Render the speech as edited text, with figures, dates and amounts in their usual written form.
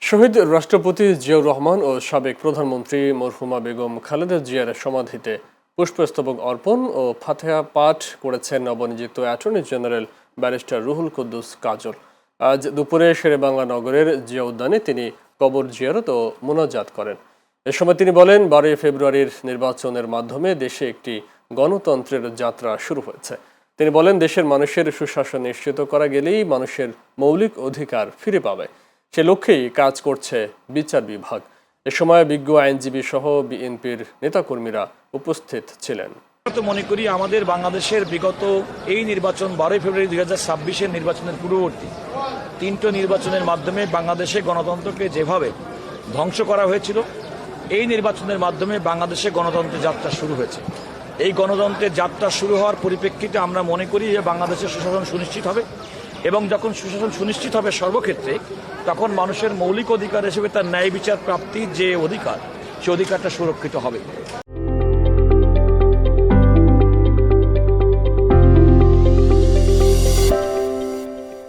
শহীদ রাষ্ট্রপতি জিয়াউর রহমান ও সাবেক প্রধানমন্ত্রী মরহুমা বেগম খালেদা জিয়ার সমাধিতে পুষ্পস্তবক অর্পণ ও ফাতিহা পাঠ করেছেন নবনিযুক্ত attorney general barrister Ruhul Kuddus Kajal. আজ দুপুরে শেরেবাংলা নগরের জিয়া উদ্যানে তিনি কবর জিয়ারত ও মোনাজাত করেন। এ সময় তিনি বলেন, 12 ফেব্রুয়ারির নির্বাচনের মাধ্যমে দেশে একটি গণতন্ত্রের যাত্রা শুরু হয়েছে। তিনি বলেন, দেশের মানুষের সুশাসন নিশ্চিত করা গেলেই মানুষের মৌলিক অধিকার ফিরে পাবে। সে লক্ষ্যেই কাজ করছে বিচার বিভাগ। এ সময় বিজ্ঞ আইনজীবী সহ বিএনপির নেতাকর্মীরা উপস্থিত ছিলেন। মনে করি আমাদের বাংলাদেশের বিগত এই নির্বাচন 12 ফেব্রুয়ারি 2026-এর নির্বাচনের পূর্ববর্তী তিনটি নির্বাচনের মাধ্যমে বাংলাদেশে গণতন্ত্রকে যেভাবে ধ্বংস করা হয়েছিল, এই নির্বাচনের মাধ্যমে বাংলাদেশে গণতন্ত্রের যাত্রা শুরু হয়েছে। এই গণতন্ত্রের যাত্রা শুরু হওয়ার পরিপ্রেক্ষিতে আমরা মনে করি যে বাংলাদেশের সুশাসন সুনিশ্চিত হবে, এবং যখন সুশাসন সুনিশ্চিত হবে সর্বক্ষেত্রে, তখন মানুষের মৌলিক অধিকার হিসেবে তার ন্যায় বিচার প্রাপ্তির যে অধিকার, সে অধিকারটা সুরক্ষিত হবে।